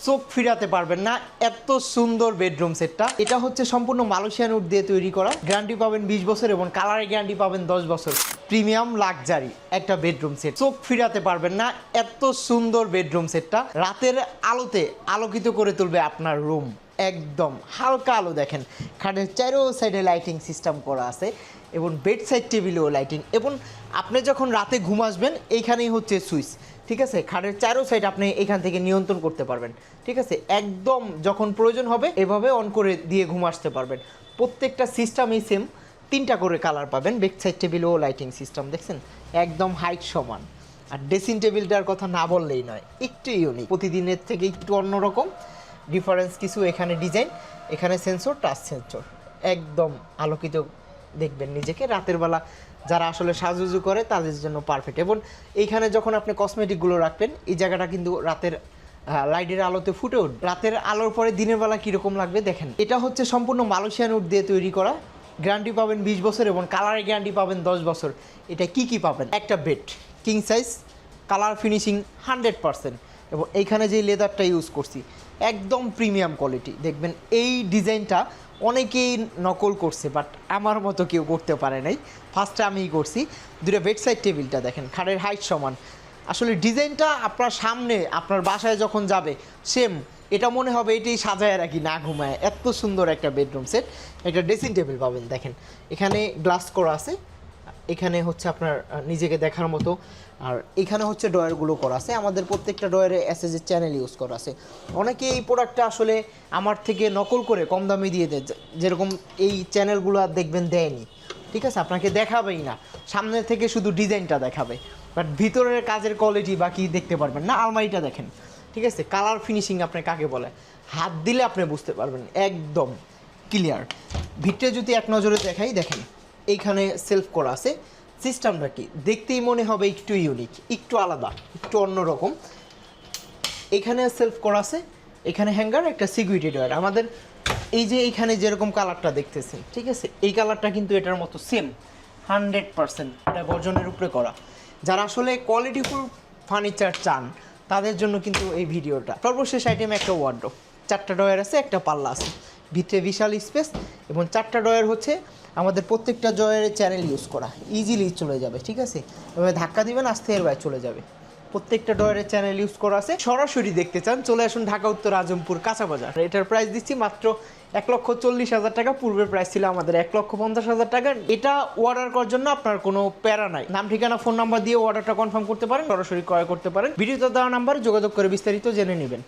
চোখ ফিরাতে পারবেন না, এত সুন্দর বেডরুম সেটটা। এটা হচ্ছে সম্পূর্ণ মালয়েশিয়ান উড দিয়ে তৈরি করা, গ্যারান্টি পাবেন 20 বছর এবং কালারের গ্যারান্টি পাবেন 10 বছর। প্রিমিয়াম লাক্সারি একটা বেডরুম সেট, চোখ ফিরাতে পারবেন না, এত সুন্দর বেডরুম সেটটা। রাতের আলোতে আলোকিত করে তুলবে আপনার রুম, একদম হালকা আলো। দেখেন খাটের চারো সাইডে লাইটিং সিস্টেম করা আছে এবং বেড সাইড টেবিলেও লাইটিং, এবং আপনি যখন রাতে ঘুম আসবেন এইখানেই হচ্ছে সুইচ, ঠিক আছে। খাটের চারো সাইড আপনি এখান থেকে নিয়ন্ত্রণ করতে পারবেন, ঠিক আছে। একদম যখন প্রয়োজন হবে এভাবে অন করে দিয়ে ঘুম আসতে পারবেন। প্রত্যেকটা সিস্টেমই সেম, 3টা করে কালার পাবেন। বেড সাইড টেবিলেও লাইটিং সিস্টেম দেখছেন, একদম হাইট সমান। আর ড্রেসিং টেবিলটার কথা না বললেই নয়, একটু ইউনিক, প্রতিদিনের থেকে একটু অন্যরকম ডিফারেন্স কিছু। এখানে ডিজাইন, এখানে সেন্সর, টাচ সেন্সর, একদম আলোকিত দেখবেন নিজেকে রাতের বেলা। যারা আসলে সাজুজু করে তাদের জন্য পারফেক্ট। এবং এইখানে যখন আপনি কসমেটিকগুলো রাখবেন, এই জায়গাটা কিন্তু রাতের লাইটের আলোতে ফুটে উঠবে। রাতের আলোর পরে দিনের বেলা কীরকম লাগবে দেখেন। এটা হচ্ছে সম্পূর্ণ মালয়েশিয়ান উড দিয়ে তৈরি করা, গ্যারান্টি পাবেন 20 বছর এবং কালারের গ্যারান্টি পাবেন 10 বছর। এটা কি পাবেন? একটা bed king size, colour finishing 100%, এবং এইখানে যে লেদারটা ইউজ করছি একদম প্রিমিয়াম কোয়ালিটি। দেখবেন এই ডিজাইনটা অনেকেই নকল করছে, বাট আমার মতো কেউ করতে পারে নাই, ফার্স্টে আমিই করছি। দুটো বেড সাইড টেবিলটা দেখেন, খাটের হাইট সমান। আসলে ডিজাইনটা আপনার সামনে আপনার বাসায় যখন যাবে সেম এটা মনে হবে এটাই সাজায় রাখি না ঘুমায়। এত সুন্দর একটা বেডরুম সেট। একটা ড্রেসিং টেবিল পাবেন, দেখেন এখানে গ্লাস করা আছে, এখানে হচ্ছে আপনার নিজেকে দেখার মতো। আর এখানে হচ্ছে ডয়ারগুলো করা আছে, আমাদের প্রত্যেকটা ডয়ারে এসএসএর চ্যানেল ইউজ করা আছে। অনেকে এই প্রোডাক্টটা আসলে আমার থেকে নকল করে কম দামে দিয়ে দেয়, যেরকম এই চ্যানেলগুলো আর দেখবেন দেয়নি, ঠিক আছে। আপনাকে দেখাবেই না, সামনে থেকে শুধু ডিজাইনটা দেখাবে, বাট ভিতরের কাজের কোয়ালিটি বা কি দেখতে পারবেন না। আলমারিটা দেখেন, ঠিক আছে। কালার ফিনিশিং আপনি কাকে বলে, হাত দিলে আপনি বুঝতে পারবেন, একদম ক্লিয়ার। ভিতরে যদি এক নজরে দেখাই, দেখেন এইখানে সেলফ করা আছে। সিস্টেমটা কি দেখতেই মনে হবে একটু ইউনিক, একটু আলাদা, একটু অন্যরকম। এখানে সেলফ করা আছে, এখানে হ্যাঙ্গার, একটা সিকিউরিটি ডয়ার। আমাদের এই যে এইখানে যেরকম কালারটা দেখতেছেন, ঠিক আছে, এই কালারটা কিন্তু এটার মতো সেম 100%। এটা গর্জনের উপরে করা। যারা আসলে কোয়ালিটিফুল ফার্নিচার চান তাদের জন্য কিন্তু এই ভিডিওটা। সর্বশেষ আইটেমে একটা ওয়ার্ডরোব, 4টা ডয়ার আছে, একটা পাল্লা আছে, ভিতরে বিশাল স্পেস, এবং 4টা ডয়ার হচ্ছে আমাদের প্রত্যেকটা ডয়ারের চ্যানেল ইউজ করা, ইজিলি চলে যাবে, ঠিক আছে। এভাবে ধাক্কা দিবেন আস্তে এর বাইরে চলে যাবে। প্রত্যেকটা ডয়ারের চ্যানেল ইউজ করা আছে। সরাসরি দেখতে চান চলে আসুন ঢাকা উত্তর আজমপুর কাঁচা বাজার। এটার প্রাইস দিচ্ছি মাত্র 1,40,000 টাকা। পূর্বের প্রাইস ছিল আমাদের 1,50,000 টাকা। এটা অর্ডার করার জন্য আপনার কোনো প্যারা নাই, নাম ঠিকানা ফোন নাম্বার দিয়ে অর্ডারটা কনফার্ম করতে পারেন, সরাসরি ক্রয় করতে পারেন। ভিডিওতে দেওয়া নাম্বারে যোগাযোগ করে বিস্তারিত জেনে নেবেন।